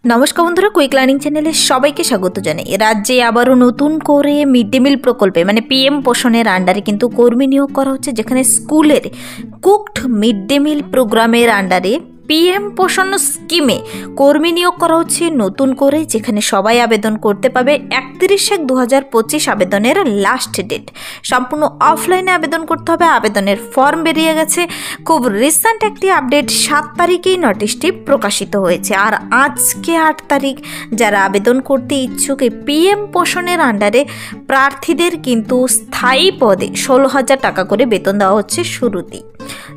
নমস্কার বন্ধুরা, quick learning চ্যানেলে সবাইকে স্বাগত জানাই। রাজ্যে আবারও নতুন করে মিড ডে মিল প্রকল্পে মানে পিএম পোষণের আন্ডারে কিন্তু কর্মী নিয়োগ করা হচ্ছে, যেখানে স্কুলের কুকড মিড ডে মিল প্রোগ্রামের আন্ডারে পিএম পোষণ স্কিমে কর্মী নিয়োগ করা হচ্ছে নতুন করে, যেখানে সবাই আবেদন করতে পাবে। 31/1/2025 আবেদনের লাস্ট ডেট। সম্পূর্ণ অফলাইনে আবেদন করতে হবে। আবেদনের ফর্ম বেরিয়ে গেছে। খুব রিসেন্ট একটি আপডেট, 7 তারিখেই নোটিশটি প্রকাশিত হয়েছে। আর আজকে 8 তারিখ যারা আবেদন করতে ইচ্ছুক এই পিএম পোষণের আন্ডারে প্রার্থীদের কিন্তু স্থায়ী পদে 16,000 টাকা করে বেতন দেওয়া হচ্ছে শুরুতেই।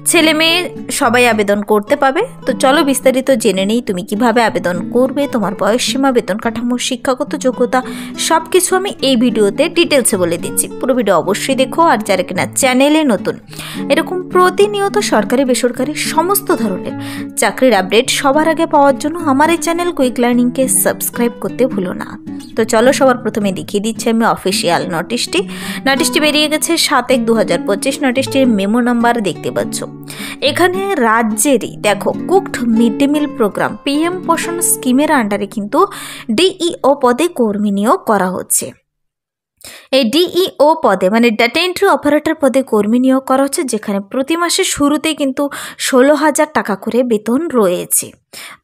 ছেলে মেয়ে সবাই আবেদন করতে পাবে। তো চলো বিস্তারিত জেনে নেই তুমি কিভাবে আবেদন করবে, তোমার বয়সসীমা, বেতন কাঠামো, শিক্ষাগত যোগ্যতা সব কিছু আমি এই ভিডিওতে ডিটেলসে বলে দিচ্ছি। পুরো ভিডিও অবশ্যই দেখো। আর যারা কিনা চ্যানেলে নতুন, এরকম প্রতিনিয়ত সরকারি বেসরকারি সমস্ত ধরনের চাকরির আপডেট সবার আগে পাওয়ার জন্য আমার এই চ্যানেল কুইক লার্নিংকে সাবস্ক্রাইব করতে ভুলো না। তো চলো সবার প্রথমে দেখিয়ে দিচ্ছি আমি অফিসিয়াল নোটিশটি বেরিয়ে গেছে 7/1/2025। নোটিশটির মেমো নাম্বার দেখতে পাচ্ছ এখানে। রাজ্যেরই দেখো cooked mid day meal programme PM Poshan স্কিমের আন্ডারে কিন্তু ডিইও পদে কর্মী নিয়োগ করা হচ্ছে। এই ডিইও পদে মানে ডাটা এন্ট্রি অপারেটর পদে কর্মী নিয়োগ করা হচ্ছে, যেখানে প্রতি মাসের শুরুতেই কিন্তু 16,000 টাকা করে বেতন রয়েছে।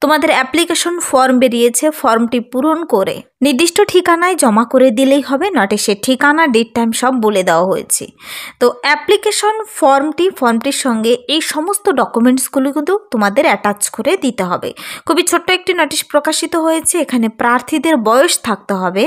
তোমাদের অ্যাপ্লিকেশন ফর্ম বেরিয়েছে। ফর্মটি পূরণ করে নির্দিষ্ট ঠিকানায় জমা করে দিলেই হবে। নোটিশের ঠিকানা, ডেট, টাইম সব বলে দেওয়া হয়েছে। তো অ্যাপ্লিকেশন ফর্মটির সঙ্গে এই সমস্ত ডকুমেন্টসগুলো কিন্তু তোমাদের অ্যাটাচ করে দিতে হবে। খুবই ছোট্ট একটি নোটিশ প্রকাশিত হয়েছে। এখানে প্রার্থীদের বয়স থাকতে হবে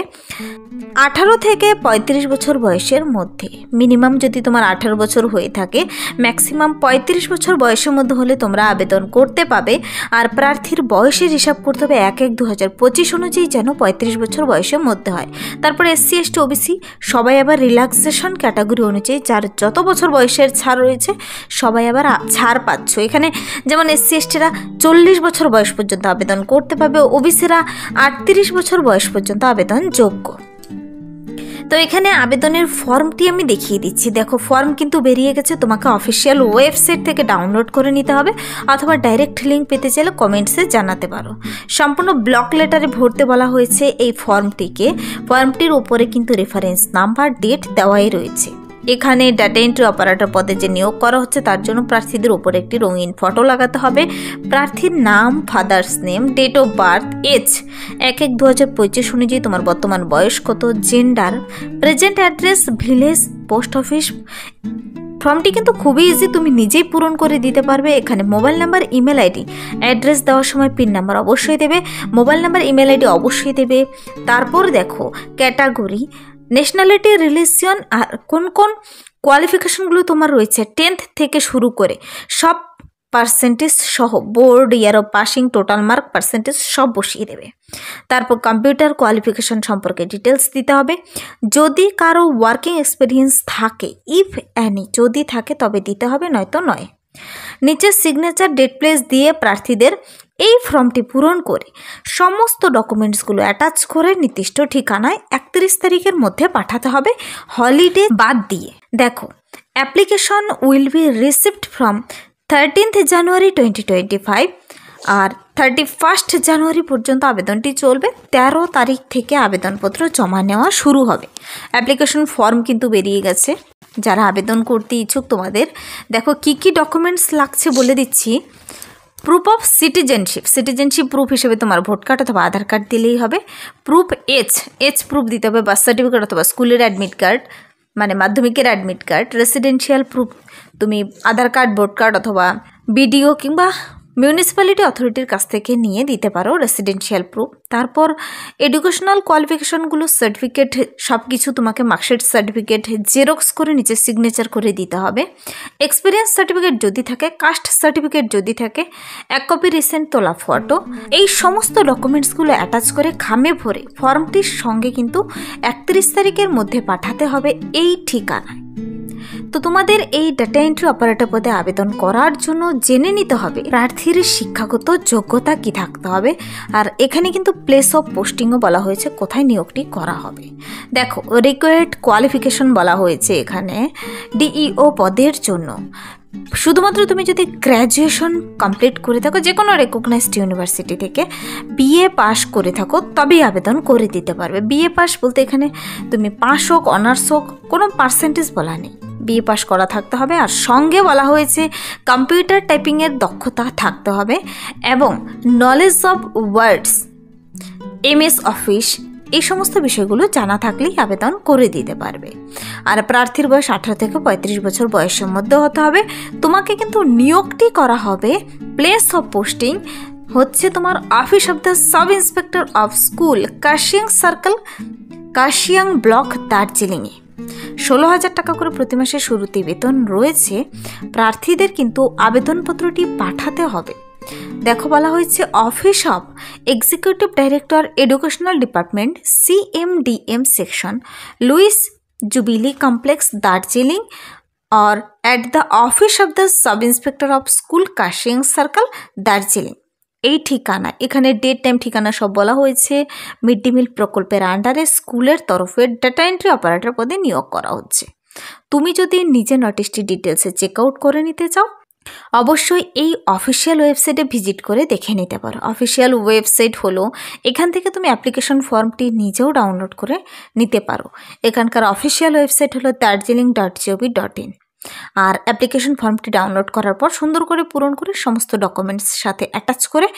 18 থেকে 35 বছর বয়সের মধ্যে। মিনিমাম যদি তোমার 18 বছর হয়ে থাকে, ম্যাক্সিমাম 35 বছর বয়সের মধ্যে হলে তোমরা আবেদন করতে পাবে। আর প্রার্থীর বয়সের হিসাব করতে হবে 1/1/2025 অনুযায়ী, যেন 35 বছর বয়সের মধ্যে হয়। তারপরে SC ST OBC সবাই আবার রিল্যাক্সেশন ক্যাটাগরি অনুযায়ী যার যত বছর বয়সের ছাড় রয়েছে সবাই আবার ছাড় পাচ্ছ। এখানে যেমন SC STরা 40 বছর বয়স পর্যন্ত আবেদন করতে পাবে, ওবিসিরা 38 বছর বয়স পর্যন্ত আবেদন যোগ্য। তো এখানে আবেদনের ফর্মটি আমি দেখিয়ে দিচ্ছি। দেখো ফর্ম কিন্তু বেরিয়ে গেছে। তোমাকে অফিসিয়াল ওয়েবসাইট থেকে ডাউনলোড করে নিতে হবে, অথবা ডাইরেক্ট লিঙ্ক পেতে চাইলে কমেন্টসে জানাতে পারো। সম্পূর্ণ ব্লক লেটারে ভরতে বলা হয়েছে এই ফর্মটিকে। ফর্মটির উপরে কিন্তু রেফারেন্স নাম্বার, ডেট দেওয়াই রয়েছে। এখানে ডাটা এন্ট্রি অপারেটর পদে যে নিয়োগ করা হচ্ছে তার জন্য প্রার্থীদের উপরে একটি রঙিন ফটো লাগাতে হবে। প্রার্থীর নাম, father's name, date of birth, as 1/1/2025 অনুযায়ী তোমার বর্তমান বয়স কত, gender, present address, village, post office. ফর্মটি কিন্তু খুবই ইজি, তুমি নিজেই পূরণ করে দিতে পারবে। এখানে mobile number, email ID, address দেওয়ার সময় পিন নাম্বার অবশ্যই দেবে, মোবাইল নাম্বার, ইমেল আইডি অবশ্যই দেবে। তারপর দেখো ক্যাটাগরি, ন্যাশনালিটি, রিলিজিয়ন আর কোন কোন কোয়ালিফিকেশনগুলো তোমার রয়েছে 10th থেকে শুরু করে সব পার্সেন্টেজ সহ, board, year of passing, total mark, percentage সব বসিয়ে দেবে। তারপর কম্পিউটার কোয়ালিফিকেশন সম্পর্কে ডিটেলস দিতে হবে। যদি কারো ওয়ার্কিং এক্সপিরিয়েন্স থাকে, ইফ অ্যানি, যদি থাকে তবে দিতে হবে, নয়তো নয়। নিচে সিগনেচার, ডেট, প্লেস দিয়ে প্রার্থীদের এই ফর্মটি পূরণ করে সমস্ত ডকুমেন্টসগুলো অ্যাটাচ করে নির্দিষ্ট ঠিকানায় 31 তারিখের মধ্যে পাঠাতে হবে, হলিডে বাদ দিয়ে। দেখো application will be received from 13th January 2025 আর 31st জানুয়ারি পর্যন্ত আবেদনটি চলবে। 13 তারিখ থেকে আবেদনপত্র জমা নেওয়া শুরু হবে। অ্যাপ্লিকেশন ফর্ম কিন্তু বেরিয়ে গেছে। যারা আবেদন করতে ইচ্ছুক তোমাদের দেখো কি কি ডকুমেন্টস লাগছে বলে দিচ্ছি। প্রুফ অফ সিটিজেনশিপ প্রুফ হিসেবে তোমার ভোট কার্ড অথবা আধার কার্ড দিলেই হবে। প্রুফ এজ প্রুফ দিতে হবে, বার্থ সার্টিফিকেট অথবা স্কুলের অ্যাডমিট কার্ড মানে মাধ্যমিকের অ্যাডমিট কার্ড। রেসিডেন্সিয়াল প্রুফ তুমি আধার কার্ড, ভোট কার্ড অথবা বিডিও কিংবা মিউনিসিপ্যালিটি অথরিটির কাছ থেকে নিয়ে দিতে পারো রেসিডেন্সিয়াল প্রুফ। তারপর এডুকেশনাল কোয়ালিফিকেশনগুলো, সার্টিফিকেট সব কিছু তোমাকে মার্কশিট সার্টিফিকেট জেরক্স করে নিচে সিগনেচার করে দিতে হবে। এক্সপিরিয়েন্স সার্টিফিকেট যদি থাকে, কাস্ট সার্টিফিকেট যদি থাকে, 1 কপি রিসেন্ট তোলা ফটো, এই সমস্ত ডকুমেন্টসগুলো অ্যাটাচ করে খামে ভরে ফর্মটির সঙ্গে কিন্তু 31 তারিখের মধ্যে পাঠাতে হবে এই ঠিকানায়। তো তোমাদের এই ডাটা এন্ট্রি অপারেটর পদে আবেদন করার জন্য জেনে নিতে হবে প্রার্থীর শিক্ষাগত যোগ্যতা কি থাকতে হবে। আর এখানে কিন্তু প্লেস অফ পোস্টিংও বলা হয়েছে, কোথায় নিয়োগটি করা হবে। দেখো রিকোয়ার্ড কোয়ালিফিকেশন বলা হয়েছে এখানে ডিইও পদের জন্য শুধুমাত্র তুমি যদি গ্র্যাজুয়েশন কমপ্লিট করে থাকো যে কোনো রেকগনাইজড ইউনিভার্সিটি থেকে বিএ পাস করে থাকো তবেই আবেদন করে দিতে পারবে। বিএ পাস বলতে এখানে তুমি পাস হোক অনার্স হোক কোনো পার্সেন্টেজ বলা নেই, বিএ পাস করা থাকতে হবে। আর সঙ্গে বলা হয়েছে কম্পিউটার টাইপিংয়ের দক্ষতা থাকতে হবে এবং knowledge of words, MS office, এই সমস্ত বিষয়গুলো জানা থাকলেই আবেদন করে দিতে পারবে। আর প্রার্থীর বয়স 18 থেকে 35 বছর বয়সের মধ্যে হতে হবে। তোমাকে কিন্তু নিয়োগটি করা হবে, প্লেস অফ পোস্টিং হচ্ছে তোমার office of the sub inspector of school, Kurseong circle, Kurseong block, দার্জিলিংয়ে। 16,000 টাকা করে প্রতি মাসে শুরুতে বেতন রয়েছে। প্রার্থীদের কিন্তু আবেদনপত্রটি পাঠাতে হবে। দেখো বলা হয়েছে office of executive director educational department, CMDM section, Lewis jubilee Complex, Darjeeling, और at the office of the sub inspector of school, Kurseong circle, Darjeeling. এই ঠিকানা, এখানে ডেট টাইম ঠিকানা সব বলা হয়েছে। মিড ডে মিল প্রকল্পের আন্ডারে স্কুলের তরফে ডাটা এন্ট্রি অপারেটর পদে নিয়োগ করা হচ্ছে। তুমি যদি নিজে নোটিশটি ডিটেলসে চেক আউট করে নিতে চাও অবশ্যই এই অফিসিয়াল ওয়েবসাইটে ভিজিট করে দেখে নিতে পারো। অফিসিয়াল ওয়েবসাইট হলো, এখান থেকে তুমি অ্যাপ্লিকেশন ফর্মটি নিজেও ডাউনলোড করে নিতে পারো। এখানকার অফিসিয়াল ওয়েবসাইট হলো darjeeling.gov.in। আর অ্যাপ্লিকেশন ফর্মটি ডাউনলোড করার পর সুন্দর করে পূরণ করে সমস্ত ডকুমেন্টস সাথে অ্যাটাচ করে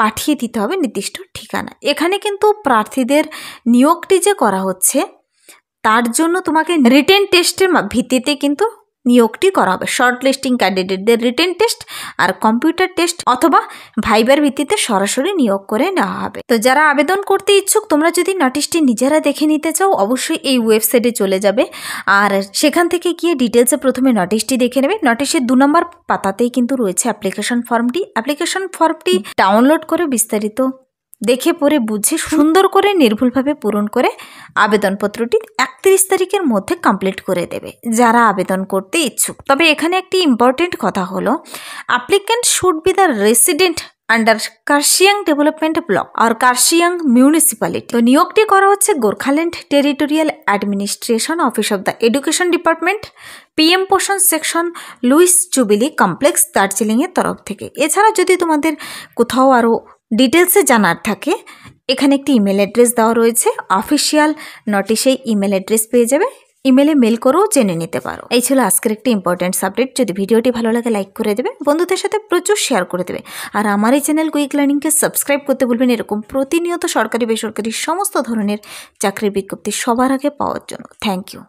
পাঠিয়ে দিতে হবে নির্দিষ্ট ঠিকানা। এখানে কিন্তু প্রার্থীদের নিয়োগটি যে করা হচ্ছে তার জন্য তোমাকে রিটেন টেস্টের ভিত্তিতে কিন্তু নিয়োগটি করা হবে। শর্ট লিস্টিং ক্যান্ডিডেটদের রিটেন টেস্ট আর কম্পিউটার টেস্ট অথবা ভাইবার ভিত্তিতে সরাসরি নিয়োগ করে নেওয়া হবে। তো যারা আবেদন করতে ইচ্ছুক, তোমরা যদি নোটিশটি নিজেরা দেখে নিতে চাও অবশ্যই এই ওয়েবসাইটে চলে যাবে আর সেখান থেকে গিয়ে ডিটেলসে প্রথমে নোটিশটি দেখে নেবে। নোটিশের 2 নম্বর পাতাতেই কিন্তু রয়েছে অ্যাপ্লিকেশন ফর্মটি। অ্যাপ্লিকেশন ফর্মটি ডাউনলোড করে বিস্তারিত দেখে পড়ে বুঝে সুন্দর করে নির্ভুলভাবে পূরণ করে আবেদনপত্রটি 31 তারিখের মধ্যে কমপ্লিট করে দেবে যারা আবেদন করতে ইচ্ছুক। তবে এখানে একটি ইম্পর্টেন্ট কথা হলো, applicant should be the resident under Kurseong development block আর কার্শিয়াং মিউনিসিপ্যালিটি। তো নিয়োগটি করা হচ্ছে Gorkhaland territorial administration, office of the education department, PM Poshan section, Lewis jubilee complex, দার্জিলিংয়ের তরফ থেকে। এছাড়া যদি তোমাদের কোথাও আরও ডিটেলসে জানার থাকে এখানে একটি ইমেল অ্যাড্রেস দেওয়া রয়েছে, অফিসিয়াল নোটিশে ইমেল অ্যাড্রেস পেয়ে যাবে, ইমেলে মেল করেও জেনে নিতে পারো। এই ছিল আজকের একটি ইম্পর্টেন্ট আপডেট। যদি ভিডিওটি ভালো লাগে লাইক করে দেবে, বন্ধুদের সাথে প্রচুর শেয়ার করে দেবে। আর আমার এই চ্যানেল কুইক লার্নিংকে সাবস্ক্রাইব করতে বলবেন এরকম প্রতিনিয়ত সরকারি বেসরকারি সমস্ত ধরনের চাকরির বিজ্ঞপ্তি সবার আগে পাওয়ার জন্য। Thank you.